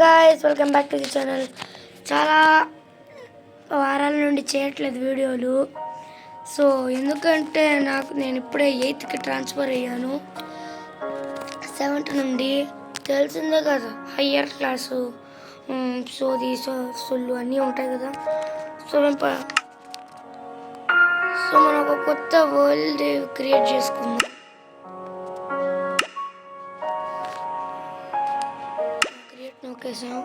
Guys welcome back to the channel. చాలా వారాల నుండి చేయట్లేదు వీడియోలు. సో ఎందుకంటే నేను ఇప్పుడే 8th ట్రాన్స్ఫర్ అయ్యాను. 7th నుండి తెలిసిందే కదా, హయ్యర్ క్లాసు సోది సొల్లు అన్నీ ఉంటాయి కదా. సో మనం ఒక కొత్త వరల్డ్ క్రియేట్ చేసుకుందాం. క్రియేట్ నొక్కేసాం.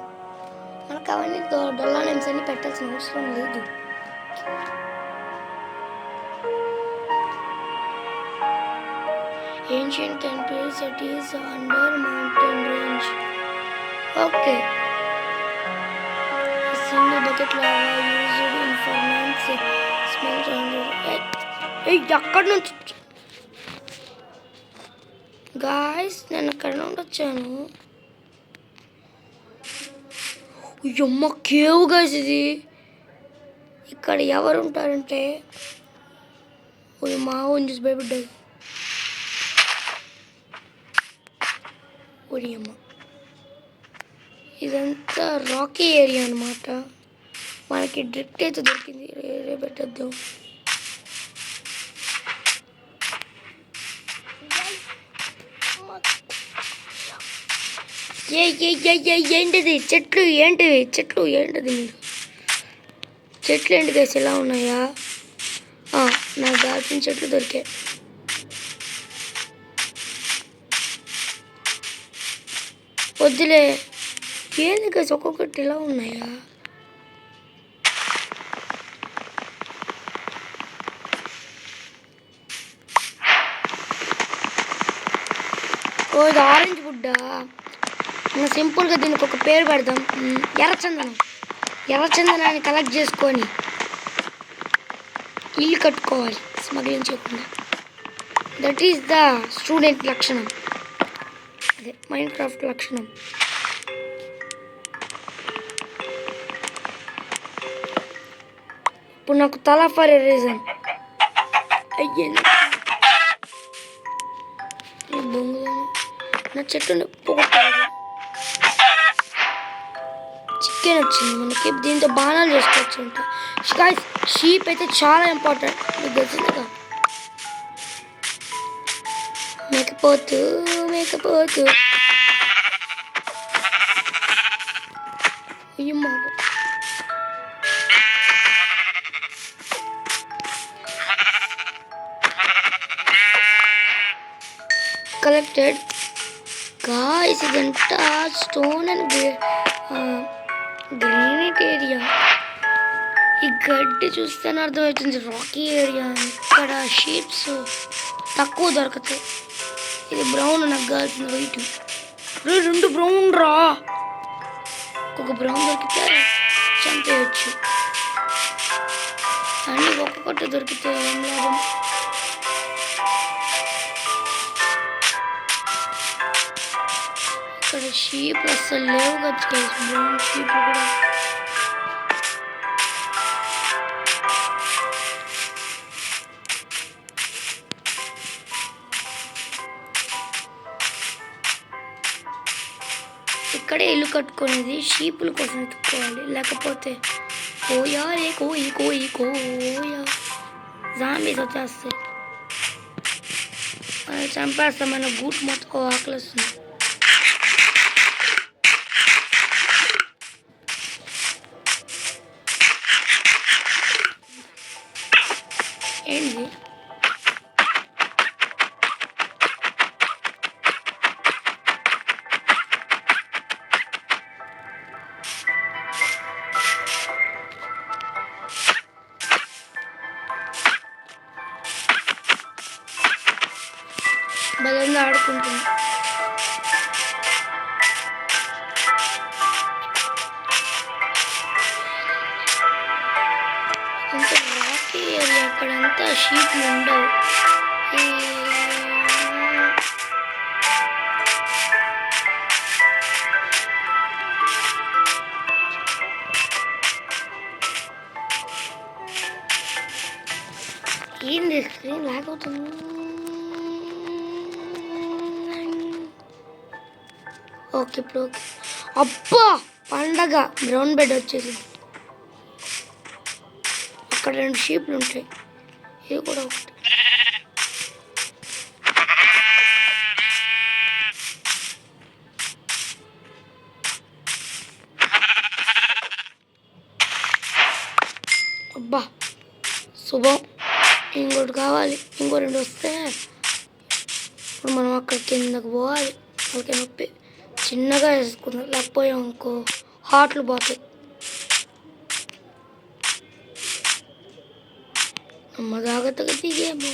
మనకు అవన్నీ డొల్లా నేమ్స్ అన్ని పెట్టాల్సిన అవసరం లేదు. Ancient temple cities under mountain range. Okay. A single bucket lava used in ferments smells under. Hey, ఎక్కడ నుంచి గాయ్స్? నేను అక్కడ నుండి వచ్చాను. అమ్మ కేవ్ గాయ్స్ ఇది. ఇక్కడ ఎవరు ఉంటారంటే మా ఓన్ చూసి భయపడ్డారు. అమ్మ, ఇదంతా రాకీ ఏరియా అన్నమాట. మనకి డ్రిఫ్ట్ అయితే దొరికింది, రేరే పెట్టేద్దాం. ఏంటిది చెట్లు? ఏంటిది చెట్లు? ఏంటిది మీరు చెట్లు ఏంటి గైస్ ఎలా ఉన్నాయా? నాకు కావాల్సిన చెట్లు దొరికాయి. వద్దులే. ఏంది గైస్ ఒక్కొక్కటి ఇలా ఉన్నాయా? ఓ ఇది ఆరెంజ్ బుడ్డా. సింపుల్గా దీనికి ఒక పేరు పెడదాం, ఎర్రచందనం. ఎర్రచందనాన్ని కలెక్ట్ చేసుకొని ఇల్లు కట్టుకోవాలి స్మగ్లింగ్ చేయకుండా. దట్ ఈస్ ద స్టూడెంట్ లక్షణం, అదే మైన్క్రాఫ్ట్ లక్షణం. ఇప్పుడు నాకు తల ఫర్ ఎ రీజన్. అయ్యింది బొంగు నా చెట్టు పోగొట్టాలి. చికెన్ వచ్చింది మనకి. దీంతో బాణాలు చేసుకోవచ్చు అంట. షీప్ అయితే చాలా ఇంపార్టెంట్, మీకు తెలిసిందిగా. మేకపోతు కలెక్టెడ్ గాయ్స్. ఇదంతా స్టోన్ అండ్ గ్రీనెట్ ఏరియా. ఈ గడ్డి చూస్తేనే అర్థమవుతుంది రాకీ ఏరియా. ఇక్కడ షీప్స్ తక్కువ దొరుకుతాయి. ఇది బ్రౌన్, నాకు కావాల్సిన వైట్. 2 బ్రౌన్ రా. ఒక బ్రౌన్ దొరికితే చంపేయచ్చు, అన్నీ ఒక్కొక్కటి దొరికితే ఏం లాభం? ఇక్కడ షీప్ అసలు లేవు కదా, బ్రౌన్ షీప్ కూడా. ఇక్కడే ఇల్లు కట్టుకునేది షీపుల కోసం ఎత్తుక్కోవాలి, లేకపోతే కోయా రే కోయా జాంబీస్ వచ్చేస్తాయి. చంపేస్తాం. మన గూట్ మొత్తం ఆకలి వస్తుంది. ఏంటి బలంగా ఆడుకుంటుంది. అంత రాకీ ఏరియా, అక్కడంతా షీట్లు ఉండవు. ఏంది స్క్రీన్ లాగ్ అవుతుంది? ఓకే ఇప్పుడు అబ్బా పండగ బ్రౌన్ బెడ్ వచ్చేసింది. అక్కడ 2 షీప్లు ఉంటాయి, ఇది కూడా ఒకటి. అబ్బా శుభం, ఇంకోటి కావాలి, ఇంకో 2 వస్తే ఇప్పుడు మనం అక్కడ కిందకు పోవాలి. వాళ్ళకి నొప్పి చిన్నగా వేసుకుందాం, లేకపోయాం ఇంకో హార్ట్లు పోతాయి. అమ్మ జాగ్రత్తగా దిగేమో.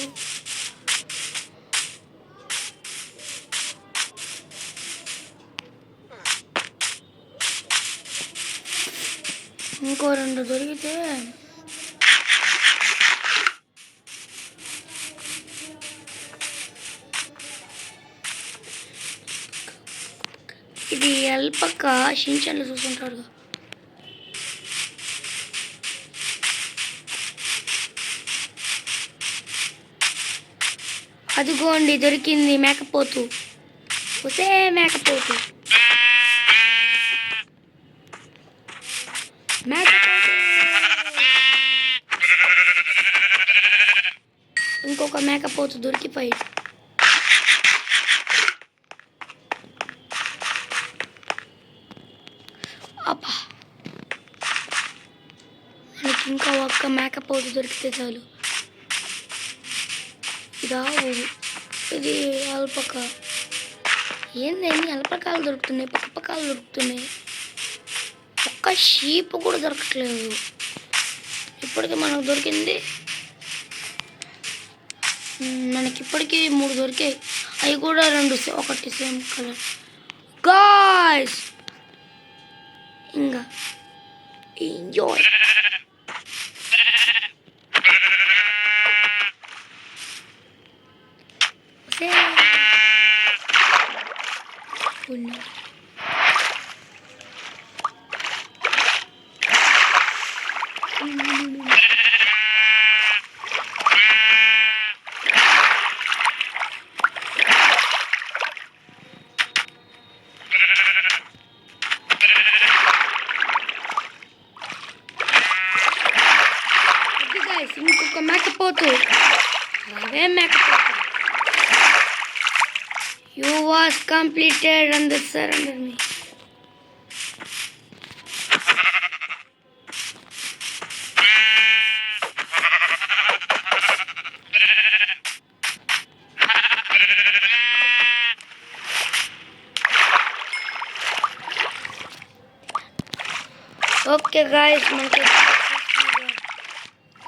ఇంకో 2 దొరికితే ఇది అల్పక షించాన్లు చూస్తుంటారు. అదిగోండి దొరికింది మేకపోతు. ఒసే మేకపోతు, ఇంకొక మేకపోతు దొరికిపోయి. అబ్బా మనకి ఇంకా ఒక్క మేకపోతు దొరికితే చాలు. ఇదా ఇది అల్పక. ఏందేంది అల్పకాలు దొరుకుతున్నాయి, పక్కపక్కలు దొరుకుతున్నాయి, ఒక్క షీప్ కూడా దొరకట్లేదు. ఇప్పటికీ మనకు దొరికింది, మనకి ఇప్పటికీ 3 దొరికాయి. అవి కూడా 2 ఒకటి సేమ్ కలర్. గాయ్స్ ఇంకా ఎంజాయ్. ఇంకొక మేకపోతు, అదే మేకపోతు. You was completed and surrender me. Okay guys, మనకి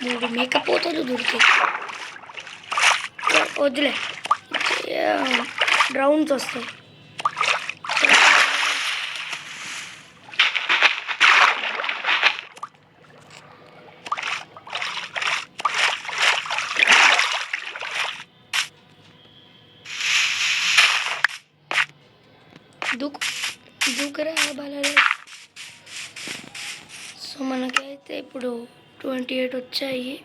3 మేకపోతలు దొరికాయి. వద్దులే, రౌండ్స్ వస్తాయి. దూకరా బాలరా. సో మనకైతే ఇప్పుడు 28 వచ్చాయి.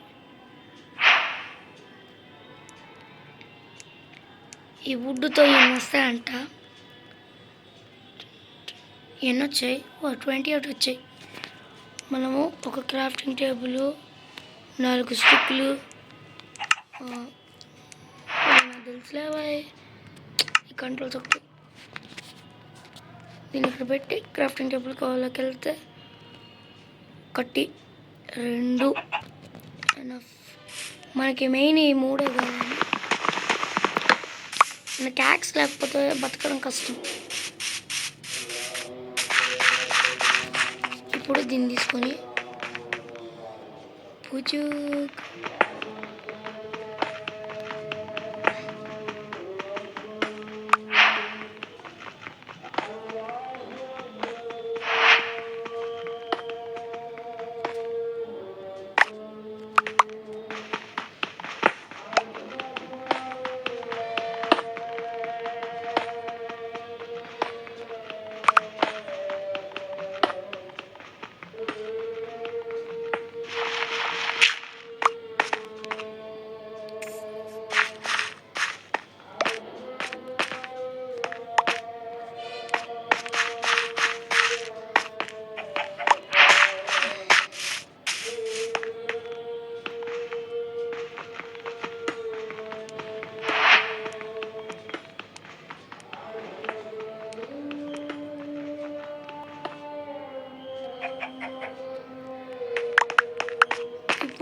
ఈ వుడ్తో ఎన్ని వస్తాయంట, ఎన్ని వచ్చాయి? 28 వచ్చాయి. మనము ఒక క్రాఫ్టింగ్ టేబుల్, 4 స్టిక్లు, తెలుసులేవాయి ఈ కంట్రోల్స్ ఒకటి. దీన్ని ఇక్కడ పెట్టి క్రాఫ్టింగ్ టేబుల్ కావాలోకి వెళ్తే 1 2 ఎనఫ్. మనకి మెయిన్ ఈ 3 కావాలి. మనకి యాక్స్ లేకపోతే బతకడం కష్టం. ఇప్పుడు దీన్ని తీసుకొని పూజ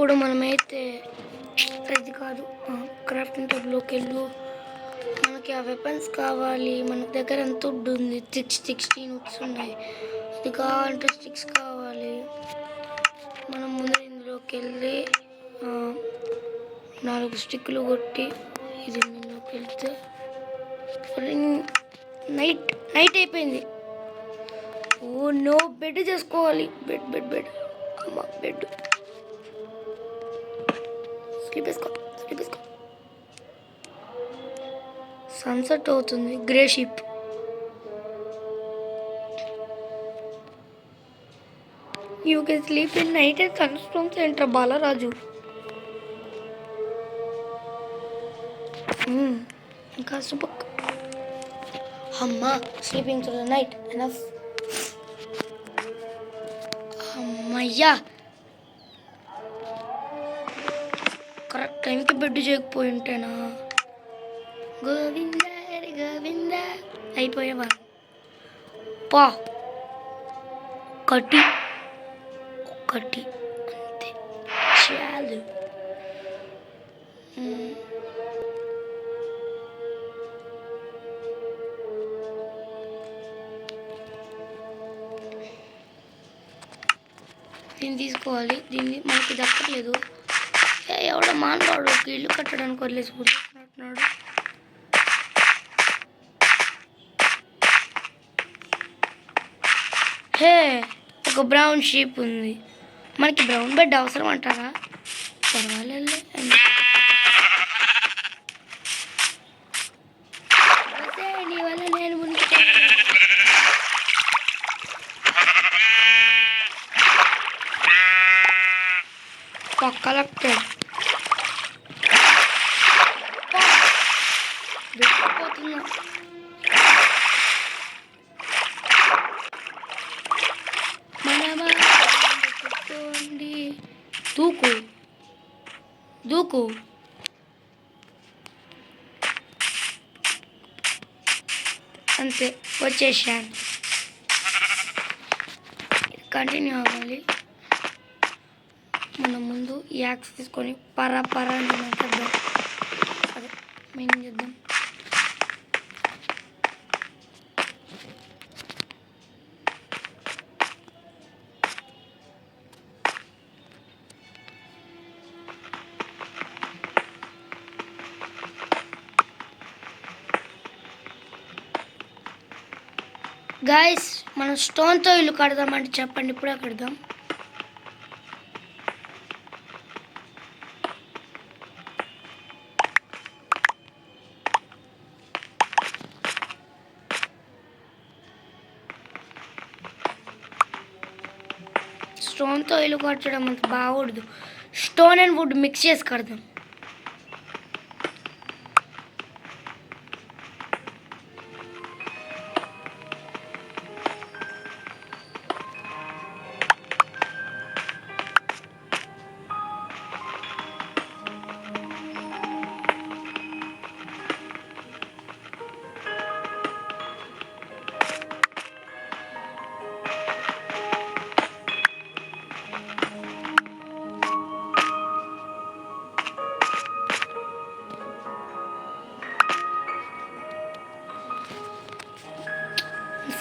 ఇప్పుడు మనమైతే ఇది కాదు క్రాఫ్టింగ్ టేబుల్లోకి వెళ్ళు. మనకి ఆ వెపన్స్ కావాలి. మన దగ్గర ఎంత ఉంది? 16 ఉడ్స్ ఉన్నాయి. ఇది కావాలంటే స్టిక్స్ కావాలి. మనం ముందు ఇందులోకి వెళ్ళి 4 స్టిక్లు కొట్టి ఇది ఇందులోకి వెళ్తే నైట్ అయిపోయింది. ఓ నో, బెడ్ చేసుకోవాలి. బెడ్ అమ్మ, బెడ్. స్లీప్ వేసుకో. సన్సెట్ అవుతుంది. Grey ship. You can sleep in night and sun stones ఏంట్రా బాలరాజు. ఇంకా సూపర్. అమ్మా, sleeping to the night enough. అమ్మయ్యా, కరెక్ట్ టైంకి బెడ్ చేయకపోయి ఉంటేనా. గోవింద గోవింద అయిపోయేవా. పా ఒకటి అంతే చాలు. దీన్ని తీసుకోవాలి. దీన్ని మనకి దక్కట్లేదు. ఎవడో మానవాడు ఒక ఇల్లు కట్టడానికి వదిలేసి కూర్చుంటున్నాడు. హే, ఒక బ్రౌన్ షీప్ ఉంది. మనకి బ్రౌన్ బెడ్ అవసరం అంటారా? పర్వాలేదు. నీ వల్ల నేను కలెక్టెడ్. పోతున్నా. దూకు. అంతే, వచ్చేసాను. కంటిన్యూ అవ్వాలి. మనం ముందు యాక్స్ తీసుకొని పరా చేద్దాం. అదే మెయిన్ చేద్దాం. గాయస్, మనం స్టోన్తో ఇల్లు కడదామంటే చెప్పండి, ఇప్పుడే కడదాం. స్టోన్తో ఇల్లు కట్టడం అంత బాగూడదు. స్టోన్ అండ్ వుడ్ మిక్స్ చేసి కడదాం.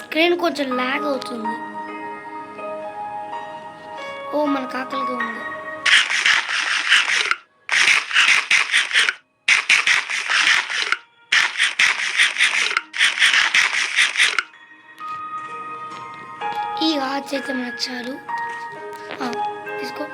స్క్రీన్ కొంచెం లాగ్ అవుతుంది. ఓ, మనకు ఆకలిగా ఉంది. ఈ ఆర్చ్ అయితే మనకు చాలు. తీసుకో.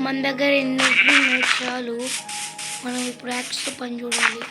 మన దగ్గర ఎన్ని చాలు. మనం ఇప్పుడు యాక్స్తో పని చూడాలి.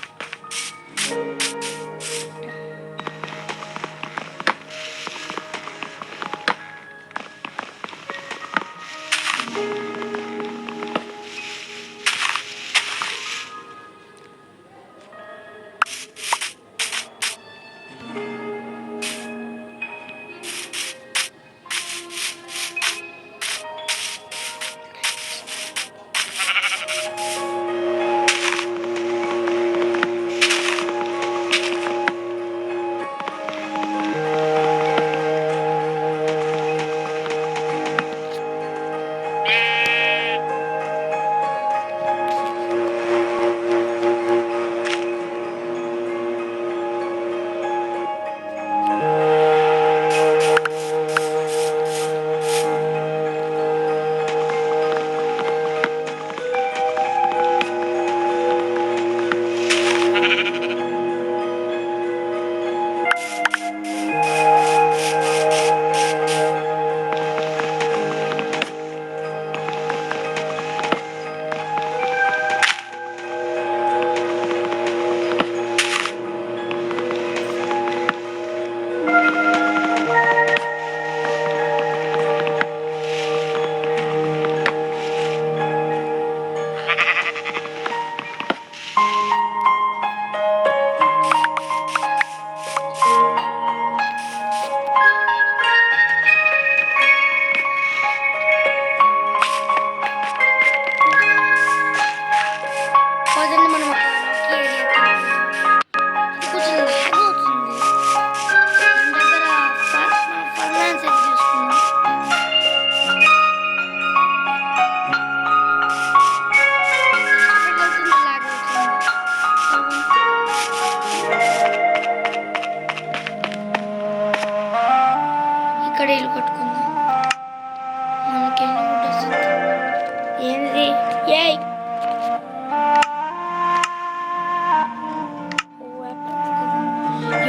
ఏయ్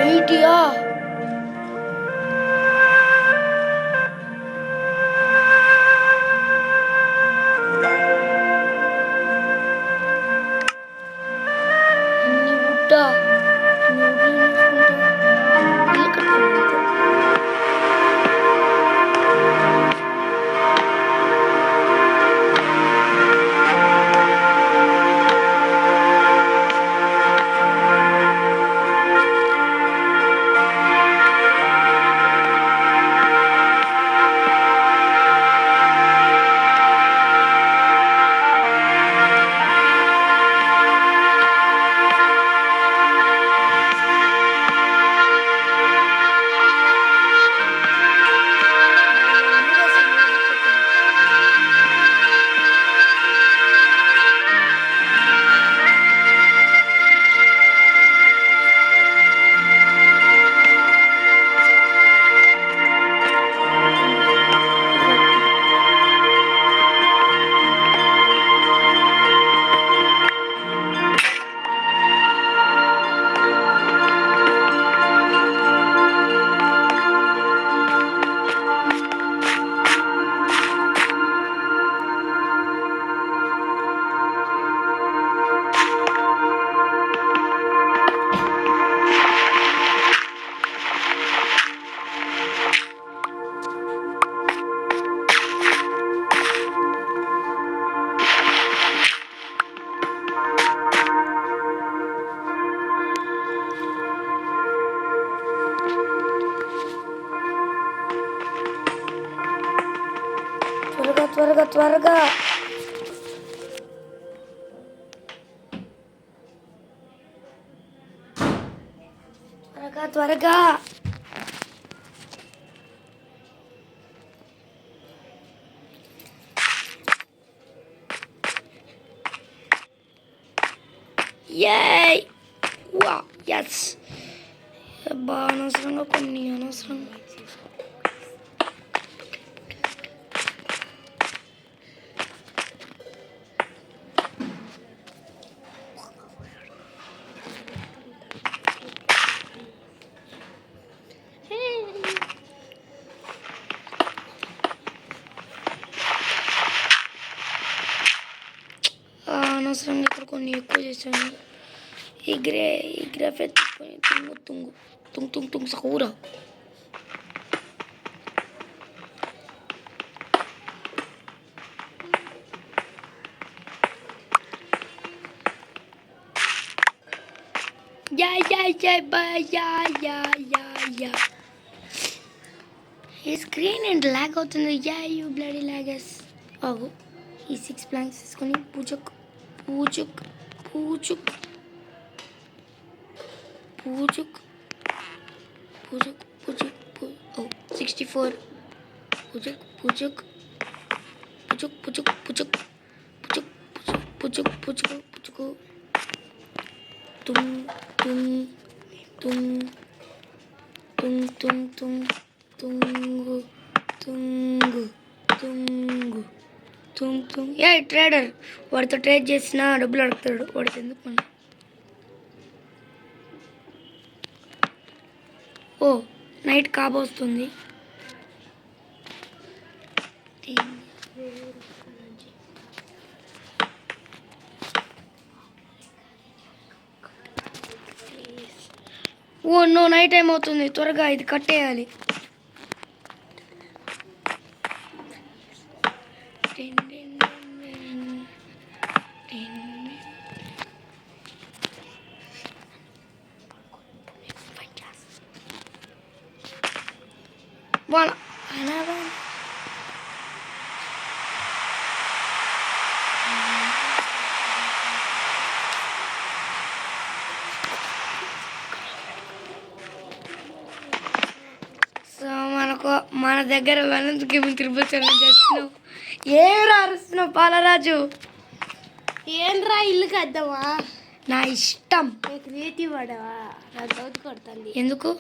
ఏంటియా త్వరగా త్వరగా త్వరగా త్వరగా Yay! Wow, yes! అనవసరంగా కొన్ని అనవసరంగా అనవసరంగా ఇక్కడ కొన్ని ఎక్కువ చేశాను ఈ గ్రాఫ్ ఎత్తుకొని తుంగు సకూర ఈ స్క్రీన్ ఏంటి లాగ్ అవుతుంది యూ బ్లడీ లాగెస్ ఆగు ఈ 6 ప్లాంక్స్ తీసుకొని పూచుక్ 64 పూచుక్ తుంగు ఏ ట్రేడర్ వాడితో ట్రేడ్ చేసిన డబ్బులు అడుగుతాడు వాడికి ఎందుకు ఓ నైట్ కాబోస్తుంది ఓ నో నైట్ టైం అవుతుంది త్వరగా ఇది కట్టేయాలి Voilà. సో మన దగ్గర అనంతకి తిరుపతి చేస్తున్నావు ఏం అరుస్తున్నావు పాలరాజు ఏంట్రా ఇల్లు కద్దామా నా ఇష్టం క్రియేటివ్ వాడవా నా చదువు కొడుతుంది ఎందుకు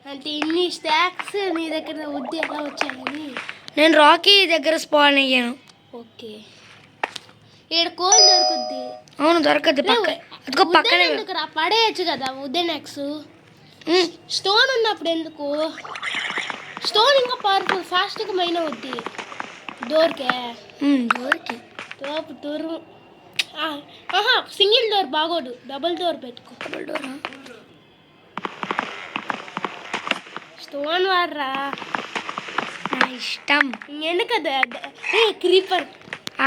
అంటే ఇన్ని స్టాక్స్ నీ దగ్గర వద్దు ఎలా వచ్చాయని నేను రాకీ దగ్గర స్పాన్ అయ్యాను ఓకే ఇక్కడ కోల్ దొరుకుద్ది. అవును దొరకదు పక్క అదిగో పక్కనే ఎందుకురా పడేయచ్చు కదా వుడెన్ ఎక్స్. స్టోన్ ఉన్నప్పుడు ఎందుకు? స్టోన్ ఇంకా పవర్ఫుల్, ఫాస్ట్గా మైన్ అవుద్ది. డోర్కే డోర్కి తోపు తూరు. సింగిల్ డోర్ బాగోదు, డబుల్ డోర్ పెట్టుకో. Double Dora? స్టోన్ వాడరా, నా ఇష్టం. ఎందుకదా క్రీపర్.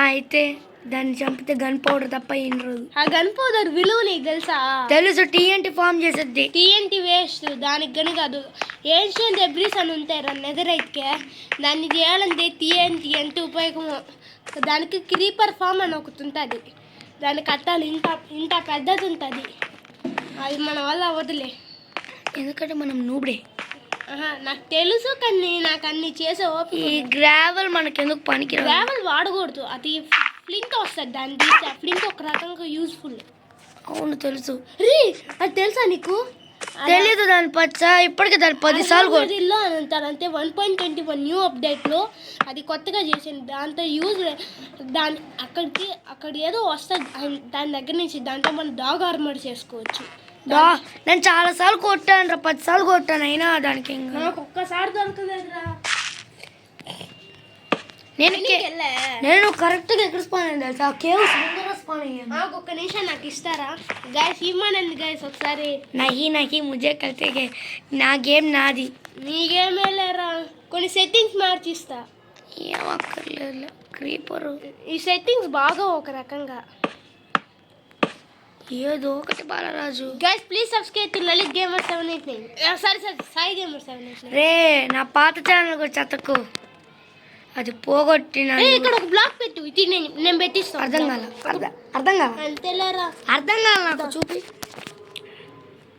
అయితే దాన్ని చంపితే గన్ పౌడర్ తప్ప ఏం రాదు. ఆ గన్ పౌడర్ విలువ నీకు తెలుసా? తెలుసు, టీఎన్టీ ఫామ్ చేసేది. టీఎన్టీ వేస్ట్, దానికి గని కాదు. ఏన్షియన్ డెబ్రీస్ అని ఉంటాయి రా నెదరైతే, దాన్ని చేయాలంటే టీఎన్టీ ఎంత ఉపయోగమో. దానికి క్రీపర్ ఫామ్ అని ఒకటి ఉంటుంది, దాన్ని కట్టాలి. ఇంత ఇంత పెద్దది ఉంటుంది, అది మన వల్ల వదిలే. ఎందుకంటే మనం నూబడే. నాకు తెలుసు, కానీ నాకు అన్ని చేసే ఓపిక. ఈ గ్రావెల్ మనకెందుకు పనికి? గ్రావెల్ వాడకూడదు, అది ఫ్లింట్ వస్తుంది. దాన్ని తీస్తే ఫ్లింట్ ఒక రకంగా యూస్ఫుల్. అవును తెలుసు. రీ అది తెలుసా నీకు? తెలీదు. దాని పచ్చ ఇప్పటికే దాన్ని 10 సార్లు ఇల్లు అని అంటారు అంతే. 1.21 న్యూ అప్డేట్లో అది కొత్తగా చేసింది. దాంతో యూజ్ దాని అక్కడ ఏదో వస్తుంది దాని దగ్గర నుంచి. దాంతో మనం డాగ్ ఆర్మర్ చేసుకోవచ్చు. నేను చాలా సార్లు కొట్టాను రా, 10 సార్లు కొట్టాను, అయినా దానికి ఇంకా నాకు ఒక్కసారి దొరకలేదురా. నేను కరెక్ట్గా ఎక్కడ స్పాన్ అయింది తెలుసా? కేవ్స్ ముందర స్పాన్ అయ్యాను. నాకు ఒక్క నిమిషం నాకు ఇస్తారా గైస్? ఇవ్వనండి గైస్ ఒకసారి. నహి ముజే కలితే నా గేమ్ నాది. నీ గేమ్ లేరా, కొన్ని సెట్టింగ్స్ మార్చిస్తా. ఏం అక్కర్లేదు. క్రీపరు ఈ సెట్టింగ్స్ బాగా ఒక రకంగా. ఏదో ఒకటి Balaraju. Guys please subscribe to Lalit gamer 789. సరే సాయి గేమర్ 789. రే నా పాత ఛానల్ కూడా చెత్తకు, అది పోగొట్టిన. ఇక్కడ ఒక బ్లాక్ పెట్టు, ఇది నేను పెట్టిస్తాను. అర్థం కాల అంతేలేరా, అర్థం కాల నాకు చూపి.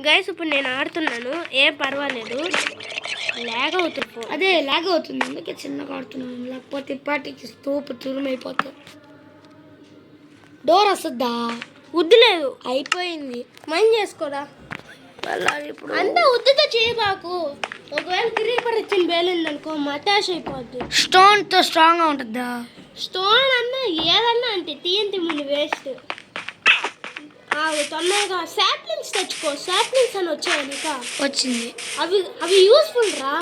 గైస్ ఇప్పుడు నేను ఆడుతున్నాను, ఏం పర్వాలేదు. లాగ్ అవుతుంది, అదే లాగ్ అవుతుంది, అందుకే చిన్నగా ఆడుతున్నాను. లేకపోతే ఇప్పటికి స్తూపు తురుమైపోతా. డోర్ వస్తుందా? ఉద్దులేదు, అయిపోయింది. మైండ్ చేసుకోరా. ఇప్పుడు అంతా ఉద్దుతో చేయబాకు. ఒకవేళ క్రీపర్ ఇచ్చిన బేలిందనుకో మటాష్ అయిపోద్ది. స్టోన్ తో స్ట్రాంగ్ గా ఉంటుందా? స్టోన్ అన్నా ఏదన్నా అంటే టీఎన్టీ ముందు వేస్ట్. తొందరగా సాప్లింగ్స్ తెచ్చుకో. సాప్లింగ్స్ అని వచ్చాయి ఇంకా వచ్చింది. అవి యూస్ఫుల్ రా.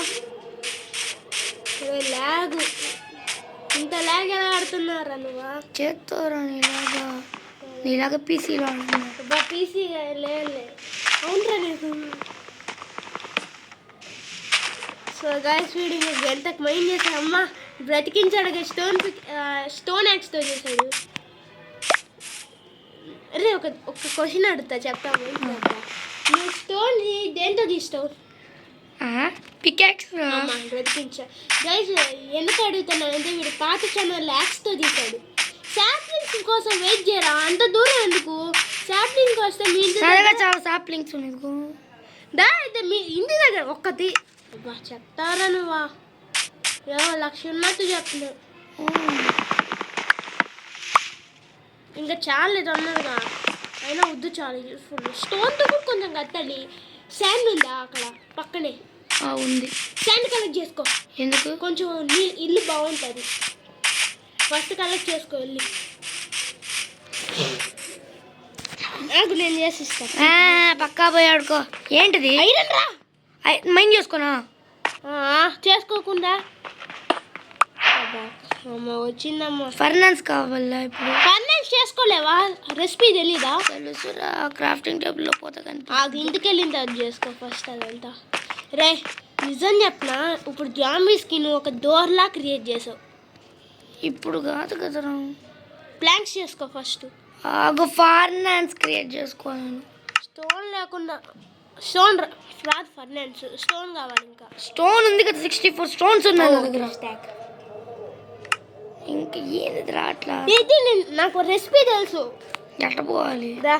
లాగ్, ఇంత లాగ్ ఎలా ఆడుతున్నారా నువ్వు? చేస్తారా నీలాగా పీసీలో ఆడుతున్నా. పీసీ లేదు. అవునరా నీకు. సో గైస్ వీడు మీకు గంటకు మైండ్ చేశాడు. అమ్మ బ్రతికించాడు. స్టోన్ యాక్స్తో చేశాడు. అరే ఒక క్వశ్చన్ అడుగుతా, చెప్తాము. నువ్వు స్టోన్ దేంతో తీస్తావు? పికాక్స్. బ్రతికించా. గైస్ ఎందుకు అడుగుతున్నానంటే వీడు పాత ఛానల్ యాక్స్తో తీశాడు. సాప్లింగ్స్ కోసం వెయిట్ చేయరా, అంత దూరం ఎందుకు? సాప్లింగ్ వస్తే మీ ఇంటి దగ్గర చాలా సాప్లింగ్స్ అయితే మీ ఇంటి దగ్గర ఒక్కటి చెప్తారా నువ్వా? ఏమో 1,00,000 ఉన్నట్టు చెప్తున్నావు. ఇంకా చాలా తొందరగా అయినా వద్దు, చాలా యూస్ఫుల్. స్టోన్తో కూడా కొంచెం కట్టాలి. శాండ్ ఉందా అక్కడ పక్కనే? ఉంది. శాండ్ కలెక్ట్ చేసుకో. ఎందుకు? కొంచెం ఇల్లు బాగుంటుంది. ఫస్ట్ కలెక్ట్ చేసుకో వెళ్ళి. నాకు నేను చేసిస్తాను. పక్కా పోయి ఆడుకో. ఏంటిది? ఐరన్ రా. మైండ్ చేసుకోనా? చేసుకోకుండా వచ్చిందమ్మా. ఫర్నాన్స్ కావాలా ఇప్పుడు? ఫర్నాన్స్ చేసుకోలేవా? రెసిపీ తెలీదా? తెలుసురా, క్రాఫ్టింగ్ టేబుల్లో పోతా కానీ. అది ఇంటికి వెళ్ళిన తర్వాత చేసుకో ఫస్ట్ అదంతా. రే నిజం చెప్పనా, ఇప్పుడు జాంబీస్కి నువ్వు ఒక డోర్లా క్రియేట్ చేసావు. ఇప్పుడు కాదు కదరా. ప్లాంక్స్ చేసుకో ఫస్ట్. ఫర్నాన్స్ క్రియేట్ చేసుకోవాలను. స్టోన్ లేకుండా స్టోన్ రాదు. ఫర్నాన్స్ స్టోన్ కావాలి. ఇంకా స్టోన్ ఉంది కదా, 64 స్టోన్స్ ఉన్నాయి నా దగ్గర. స్టాక్ ఇంకా ఏది రాట్లా. ఇది నాకు రెసిపీ తెలుసు. ఎట్ట పోవాలి? దా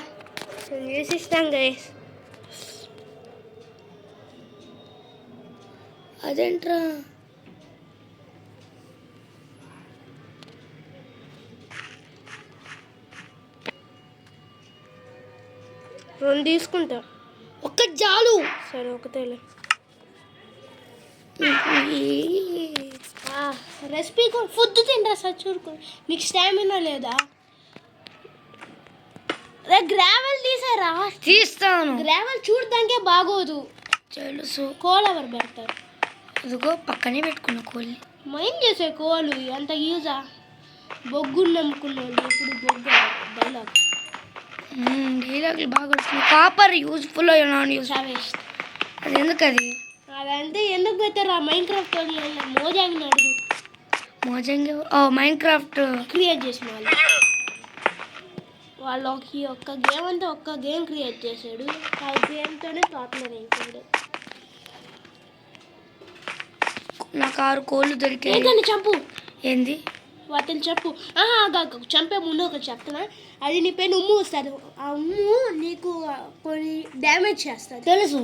చేసిస్తాం గైస్. అదేంట్రా? రెండు తీసుకుంటా. ఒక్క చాలు. సరే ఒకటేలే. రెసిపీ ఫుడ్ తింటా సార్. చూడుకో, నీకు స్టామినా లేదా? గ్రావెల్ తీసారా? తీస్తాను. గ్రావెల్ చూడడానికే బాగోదు. తెలుసు. కోల్ ఎవరు పెడతారు? ఇదిగో పక్కనే పెట్టుకున్న కోళ్ళని. మైండ్ చేసే కోలు అంత యూజా? బొగ్గుని నమ్ముకున్న వాళ్ళు ఇప్పుడు బొగ్గు డైలాగ్. డైలాగులు బాగా వస్తుంది. Copper useful non use waste. అది ఎందుకు అది? అదంటే ఎందుకు పెట్టారు? ఆ మైండ్ క్రాఫ్ట్ మోజాంగ్ అడుగు. మోజంగి మైండ్ క్రాఫ్ట్ క్రియేట్ చేసిన వాళ్ళు ఈ ఒక్క గేమ్ అంతా ఒక్క గేమ్ క్రియేట్ చేశాడు. ఆ గేమ్తోనే పాపులర్ అయిపోయాడు. నాకు 6 కోళ్ళు దొరికాయి. ఏదైనా చంపు. ఏంది? వాటిని చెప్పు. చంపే ముందు ఒకటి చెప్తున్నా. అది నీ పైన ఉమ్ము వస్తుంది. ఆ ఉమ్ము నీకు కొన్ని డ్యామేజ్ చేస్తుంది. తెలుసు.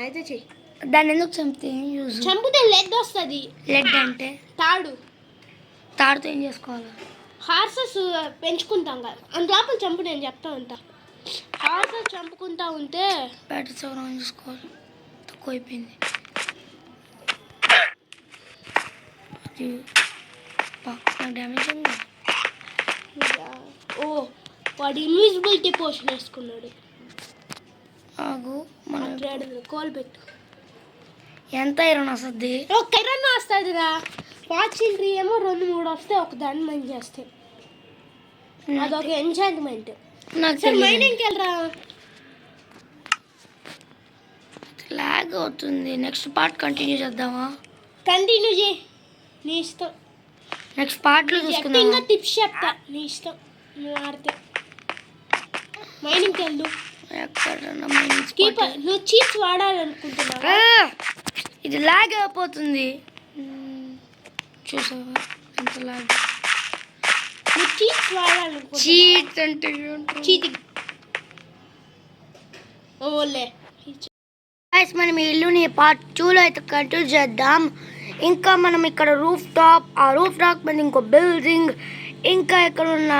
అయితే చెయ్యి. దాన్ని ఎందుకు చంపితే ఏం యూజ్? చంపితే లెడ్ వస్తుంది. లెడ్ అంటే తాడుతో ఏం చేసుకోవాలి? హార్సెస్ పెంచుకుంటాం కదా, అంత లోపల చంపు. నేను చెప్తా ఉంటా. హార్సెస్ చంపుకుంటా ఉంటే బ్యాటరీ సౌరం చూసుకోవాలి. తక్కువ అయిపోయింది. డ్యామేజ్ ఉంది. వాడు ఇన్విజిబిలిటీ పోషన్ వేసుకున్నాడు. ఆగు, మనం కోల్ పెట్టు. ఎంత ఐరన్ వస్తుంది? ఒక ఐరన్ వస్తుందిరా. ఫార్చ్యూన్ ఏమో 2-3 వస్తే ఒక దాన్ని మంచి చేస్తాయి. అదొక ఎంచాంట్మెంట్. సరే మైనింగ్కి వెళ్ళరా. లాగ్ అవుతుంది. నెక్స్ట్ పార్ట్ కంటిన్యూ చేద్దామా? కంటిన్యూ చేయి, నీ ఇష్టం. నెక్స్ట్ పార్ట్లో చూసుకుందాం. ఇంకా టిప్స్ చెప్తా, నీ ఇష్టం. నువ్వు ఆడితే మైనింగ్కి వెళ్ళు. ఎక్కడన్నా నువ్వు చీప్స్ వాడాలనుకుంటున్నావా? ఇది లాగ్ అయిపోతుంది. చూసావా ఎంత లాగ్? నువ్వు చీప్స్ వాడాలనుకుంటున్నావా? చీట్ అంటే చీటింగ్. ఓలే మనం ఈ ఇల్లుని పార్ట్ 2లో అయితే కంటిన్యూ చేద్దాం. ఇంకా మనం ఇక్కడ రూఫ్ టాప్, ఆ రూఫ్ టాప్ మీద ఇంకో బిల్డింగ్, ఇంకా ఇక్కడ ఉన్న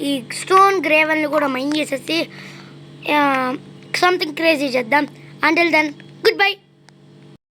ఈ స్టోన్ గ్రేవెల్ని కూడా మైన్ చేసేసి సంథింగ్ క్రేజీ చేద్దాం. Until then good bye.